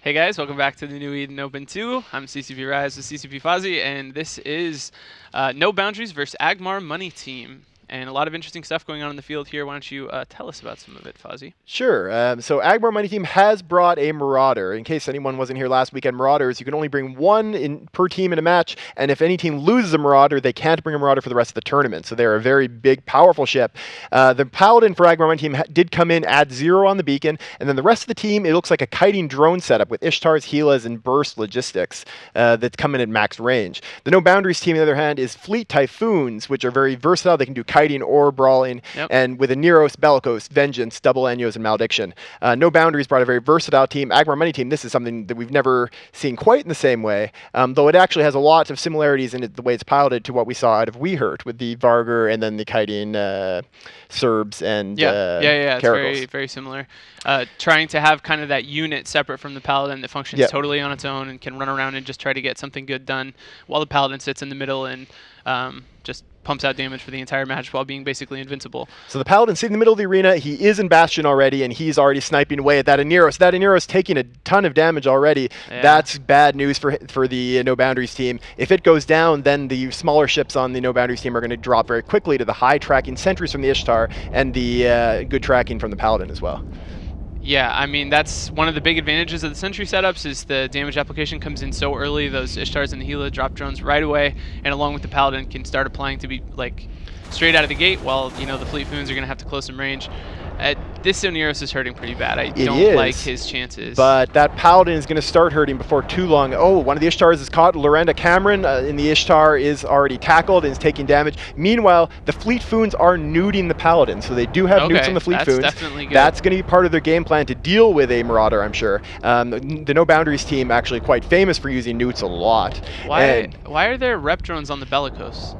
Hey guys, welcome back to the new NEO2. I'm CCP Rise with CCP Fozzie, and this is No Boundaries versus Agmar Money Team. And a lot of interesting stuff going on in the field here. Why don't you tell us about some of it, Fozzie? Sure. So Agmar Money Team has brought a Marauder. In case anyone wasn't here last weekend, Marauders, you can only bring one per team in a match, and if any team loses a Marauder, they can't bring a Marauder for the rest of the tournament. So they're a very big, powerful ship. The Paladin for Agmar Money Team did come in at 0 on the beacon, and then the rest of the team, it looks like a kiting drone setup with Ishtars, Helas, and Burst logistics that's coming at max range. The No Boundaries team, on the other hand, is Fleet Typhoons, which are very versatile. They can do kiting or brawling, and with a Neros, Bellicose, Vengeance, Double Enios, and Malediction. No Boundaries brought a very versatile team. Agmar Money Team, this is something that we've never seen quite in the same way, though it actually has a lot of similarities in the way it's piloted to what we saw out of Weehurt with the Vargur and then the kiting Serbs and it's very, very similar. Trying to have kind of that unit separate from the Paladin that functions totally on its own and can run around and just try to get something good done while the Paladin sits in the middle and just pumps out damage for the entire match while being basically invincible. So the Paladin sitting in the middle of the arena, he is in Bastion already, and he's already sniping away at that Aneros. That Aneros taking a ton of damage already. Yeah. That's bad news for the No Boundaries team. If it goes down, then the smaller ships on the No Boundaries team are going to drop very quickly to the high tracking sentries from the Ishtar and the good tracking from the Paladin as well. Yeah, I mean, that's one of the big advantages of the Sentry setups is the damage application comes in so early. Those Ishtars and the Gila drop drones right away, and along with the Paladin can start applying to be like straight out of the gate while, you know, the Fleet Foons are going to have to close some range. This Oneros is hurting pretty bad. I don't like his chances. But that Paladin is going to start hurting before too long. Oh, one of the Ishtars is caught. Lorenda Cameron in the Ishtar is already tackled and is taking damage. Meanwhile, the Fleet Foons are nuding the Paladin. So they do have nukes on the Fleet Foons. Definitely good. That's going to be part of their game plan to deal with a Marauder, I'm sure. The No Boundaries team actually quite famous for using nukes a lot. Why are there rep drones on the Bellicose?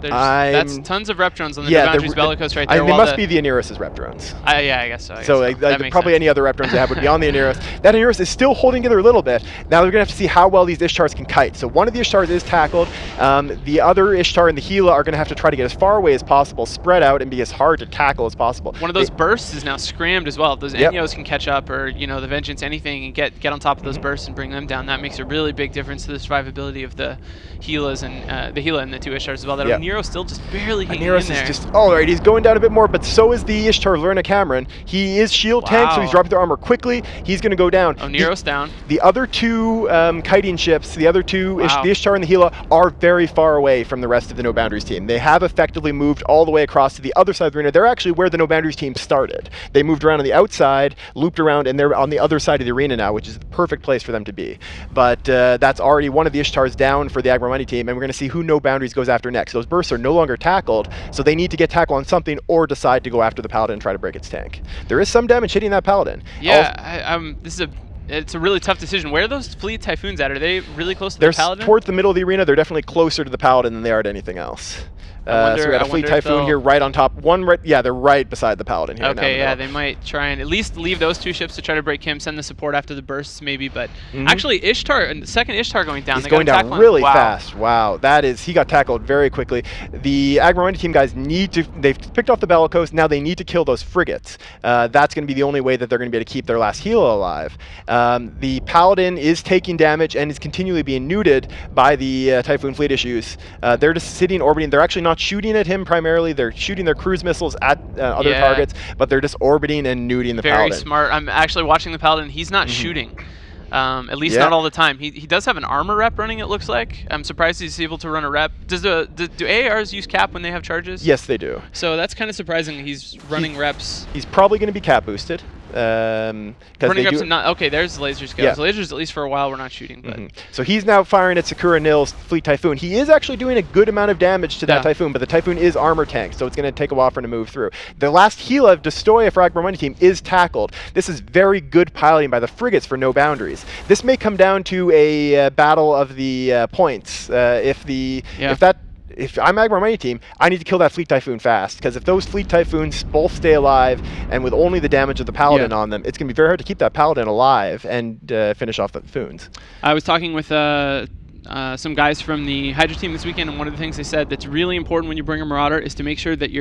That's tons of rep drones on the No Boundaries Bellicose right there. They must be the Aneros' rep drones. Yeah, I guess so. Probably any other rep drones they have would be on the Aneros. That Aneros is still holding together a little bit. Now they're going to have to see how well these Ishtars can kite. So one of the Ishtars is tackled. The other Ishtar and the Gila are going to have to try to get as far away as possible, spread out, and be as hard to tackle as possible. One of those bursts is now scrammed as well. If those Enios can catch up, or the Vengeance, anything, and get on top of those bursts and bring them down, that makes a really big difference to the survivability of the Gilas and the Gila and the two Ishtars as well. That Nero still just barely hanging in there. Is just, alright, he's going down a bit more, but so is the Ishtar Lerna Cameron. He is shield tank, so he's dropping their armor quickly. He's going to go down. Oh, Nero's down. The other two kiting ships, the other two, the Ishtar and the Gila, are very far away from the rest of the No Boundaries team. They have effectively moved all the way across to the other side of the arena. They're actually where the No Boundaries team started. They moved around on the outside, looped around, and they're on the other side of the arena now, which is the perfect place for them to be. But that's already one of the Ishtars down for the Agmar Money team, and we're going to see who No Boundaries goes after next. Those bursts are no longer tackled, so they need to get tackle on something or decide to go after the Paladin and try to break its tank. There is some damage hitting that Paladin. Yeah, it's a really tough decision. Where are those Fleet Typhoons at? Are they really close to the Paladin? They're towards the middle of the arena. They're definitely closer to the Paladin than they are to anything else. So we got a Fleet Typhoon here right on top. They're right beside the Paladin here. Okay, they might try and at least leave those two ships to try to break him, send the support after the bursts maybe, but actually Ishtar, the second Ishtar going down. He's going down really fast. Wow, he got tackled very quickly. The Agmar Money team guys they've picked off the Bellicose, now they need to kill those frigates. That's going to be the only way that they're going to be able to keep their last Gila alive. The Paladin is taking damage and is continually being nuded by the Typhoon fleet issues. They're just sitting, orbiting. They're actually not shooting at him primarily. They're shooting their cruise missiles at other targets, but they're just orbiting and nuding the Paladin. Very smart. I'm actually watching the Paladin. He's not shooting. At least not all the time. He does have an armor rep running, it looks like. I'm surprised he's able to run a rep. Do AARs use cap when they have charges? Yes, they do. So that's kind of surprising he's running reps. He's probably going to be cap boosted. Running reps and not okay. There's laser skills. Lasers, at least for a while, we're not shooting. But so he's now firing at Sakura Nil's Fleet Typhoon. He is actually doing a good amount of damage to that Typhoon, but the Typhoon is armor tank, so it's going to take a while for him to move through. The last Gila of Destoya for Agmar Money team is tackled. This is very good piloting by the frigates for No Boundaries. This may come down to a battle of the points. If I'm Agmar Money team, I need to kill that Fleet Typhoon fast, because if those Fleet Typhoons both stay alive and with only the damage of the Paladin on them, it's going to be very hard to keep that Paladin alive and finish off the Foons. I was talking with some guys from the Hydra team this weekend, and one of the things they said that's really important when you bring a Marauder is to make sure that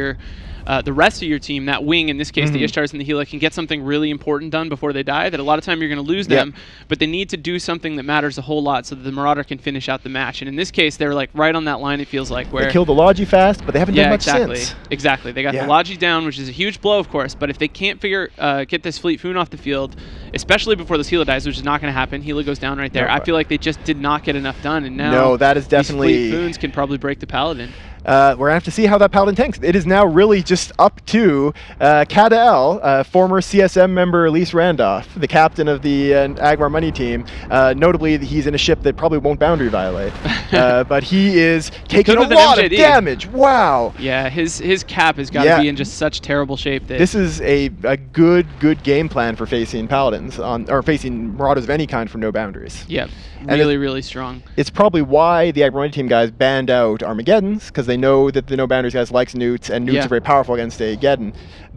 the rest of your team, that wing, in this case the Ishtars and the Gila, can get something really important done before they die, that a lot of time you're going to lose them, but they need to do something that matters a whole lot so that the Marauder can finish out the match. And in this case, they're like right on that line, it feels like, where they killed the Logi fast, but they haven't done much since. Exactly. They got the Logi down, which is a huge blow, of course, but if they can't get this Fleet Foon off the field, especially before this Gila dies, which is not going to happen, Gila goes down right there. I feel like they just did not get enough done, and now that is definitely these Fleet Foons can probably break the Paladin. We're going to have to see how that Paladin tanks. It is now really just up to Kadael, former CSM member Elise Randolph, the captain of the Agmar Money team. Notably, he's in a ship that probably won't boundary violate. But he is taking a lot of damage. Wow. Yeah, his cap has got to be in just such terrible shape. That this is a good game plan for facing Paladins, or facing Marauders of any kind for no boundaries. Yeah, really strong. It's probably why the Agmar Money team guys banned out Armageddons, because they know that the no boundaries guys likes newts, and newts are very powerful against a Geddon,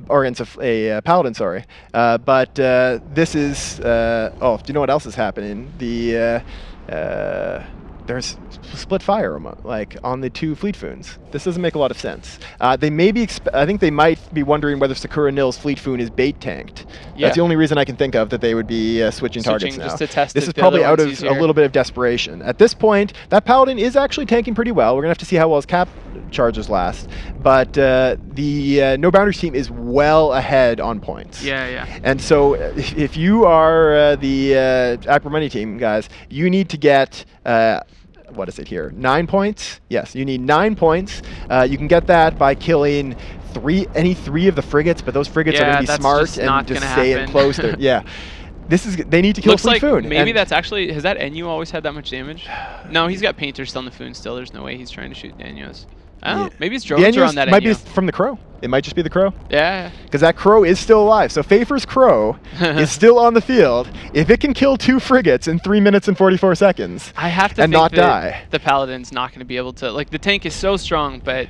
or against a Paladin, sorry. But this is do you know what else is happening? There's split fire on the two Fleet Foons. This doesn't make a lot of sense. They may be I think they might be wondering whether Sakura Nil's Fleet Foon is bait tanked. That's the only reason I can think of that they would be switching targets now. Just to test this is probably out of a little bit of desperation. At this point, that Paladin is actually tanking pretty well. We're going to have to see how well his cap charges last. But the No Boundaries team is well ahead on points. Yeah. And so if you are the Agmar Money team, guys, you need to get... what is it here? 9 points? Yes, you need 9 points. You can get that by killing any three of the frigates, but those frigates are going to be smart and just stay in close. They need to kill Fleet Foon. Maybe that's actually... Has that NU always had that much damage? No, he's got Painters still on the Foon still. There's no way he's trying to shoot the NUs. I don't know. Maybe his drones are on that might NU. be from the Crow. It might just be the Crow. Yeah. Because that Crow is still alive. So Pfeiffer's Crow is still on the field. If it can kill 2 frigates in 3 minutes and 44 seconds I have to and think not that die. The Paladin's not going to be able to... Like, the tank is so strong, but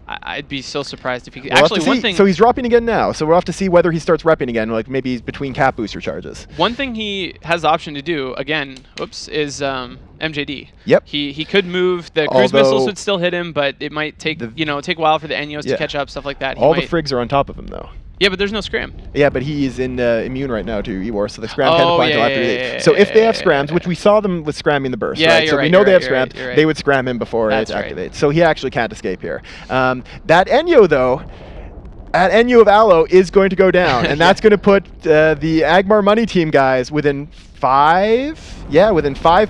I'd be so surprised if he could... Actually, one thing... So he's dropping again now. So we'll have to see whether he starts repping again, like maybe he's between cap booster charges. One thing he has the option to do, again, is MJD. Yep. He could move. The cruise missiles would still hit him, but it might take take a while for the NEOs to catch up, stuff like that. All the frigs are on top of him, though. Yeah, but there's no scram. Yeah, but he is immune right now to Ewar, so the scram can't apply until after the So if they have scrams, which we saw them with scramming the burst, right? So we know they have scrams, they would scram him before it activates. So he actually can't escape here. That Enyo, though, at Enyo of Aloe is going to go down, and that's going to put the Agmar Money team guys within 5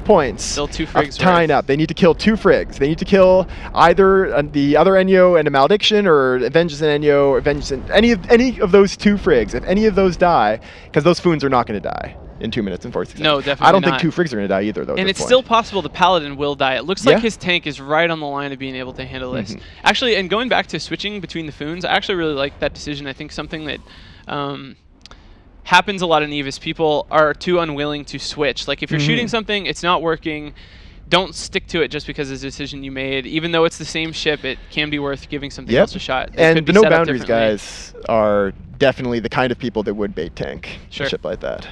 points. Still 2 frigs tying up. They need to kill 2 frigs. They need to kill either the other Enyo and a Malediction, or Vengeance and Enyo, or Vengeance and any of those 2 frigs. If any of those die, because those Foons are not going to die in 2 minutes and 46 seconds. No, definitely I don't not. think 2 frigs are going to die either, though. And it's still possible the Paladin will die. It looks like his tank is right on the line of being able to handle this. Actually, and going back to switching between the Foons, I actually really like that decision. I think something that happens a lot in EVE is people are too unwilling to switch. Like, if you're shooting something, it's not working, don't stick to it just because it's a decision you made. Even though it's the same ship, it can be worth giving something else a shot. And the No Boundaries guys are definitely the kind of people that would bait tank a ship like that.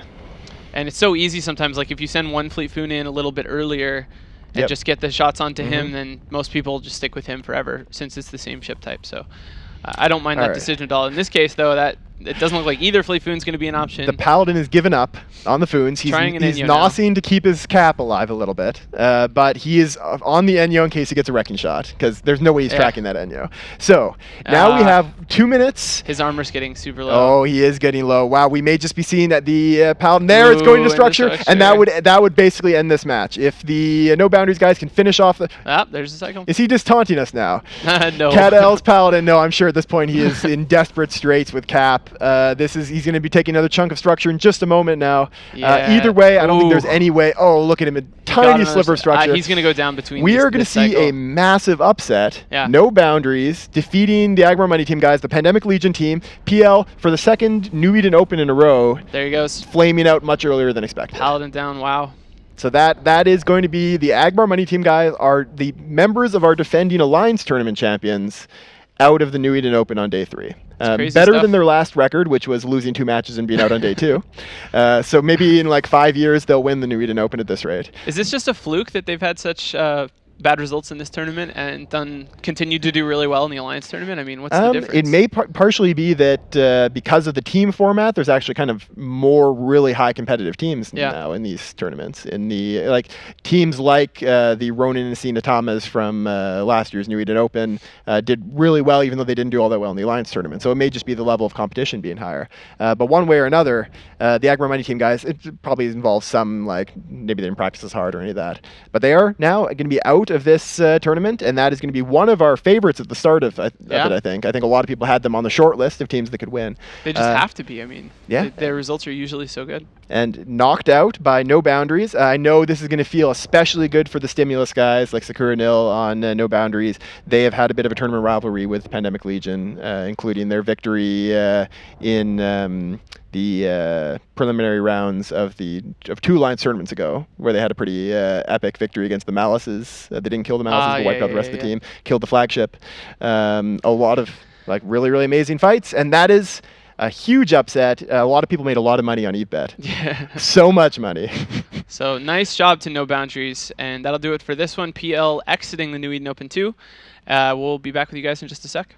And it's so easy sometimes. Like, if you send one Fleet Foon in a little bit earlier and just get the shots onto him, then most people just stick with him forever since it's the same ship type. So I don't mind that decision at all. In this case, though, that it doesn't look like either Fleet Foon's going to be an option. The Paladin has given up on the Foons. He's nosing to keep his cap alive a little bit, but he is on the Enyo in case he gets a wrecking shot, because there's no way he's tracking that Enyo. So now we have 2 minutes. His armor's getting super low. Oh, he is getting low. Wow, we may just be seeing that the Paladin there. It's going to structure, and that would basically end this match. If the No Boundaries guys can finish off the... there's the cycle. Is he just taunting us now? No. Kadael's Paladin. No, I'm sure at this point he is in desperate straits with cap. He's going to be taking another chunk of structure in just a moment now. Either way, I don't think there's any way. Oh, look at him, a tiny sliver of structure. He's going to go down between. We are going to see a massive upset. No Boundaries defeating the Agmar Money team guys, the Pandemic Legion team. PL for the second New Eden Open in a row. There he goes, flaming out much earlier than expected. Paladin down. Wow. So that is going to be the Agmar Money team guys are the members of our defending Alliance tournament champions. out of the New Eden Open on day 3. Crazy Better stuff. than their last record, which was losing 2 matches and being out on day 2. So maybe in like 5 years they'll win the New Eden Open at this rate. Is this just a fluke that they've had such bad results in this tournament and continued to do really well in the Alliance tournament? I mean, what's the difference? It may partially be that because of the team format, there's actually kind of more really high competitive teams now in these tournaments. In the teams like the Ronin and Sinatamas from last year's New Eden Open did really well, even though they didn't do all that well in the Alliance tournament. So it may just be the level of competition being higher. But one way or another, the Agmar Mighty Team guys, it probably involves some maybe they didn't practice as hard or any of that. But they are now going to be out of this tournament, and that is going to be one of our favorites at the start of it, I think. I think a lot of people had them on the short list of teams that could win. They just have to be. I mean, their results are usually so good. And knocked out by No Boundaries. I know this is going to feel especially good for the Stimulus guys like Sakura Nil on No Boundaries. They have had a bit of a tournament rivalry with Pandemic Legion, including their victory in the preliminary rounds of 2 Alliance tournaments ago, where they had a pretty epic victory against the Malices. They didn't kill the Malices, but wiped out the rest of the team, killed the flagship. A lot of really, really amazing fights, and that is a huge upset. A lot of people made a lot of money on EveBet. Yeah. So much money. So nice job to No Boundaries, and that'll do it for this one. PL exiting the New Eden Open 2. We'll be back with you guys in just a sec.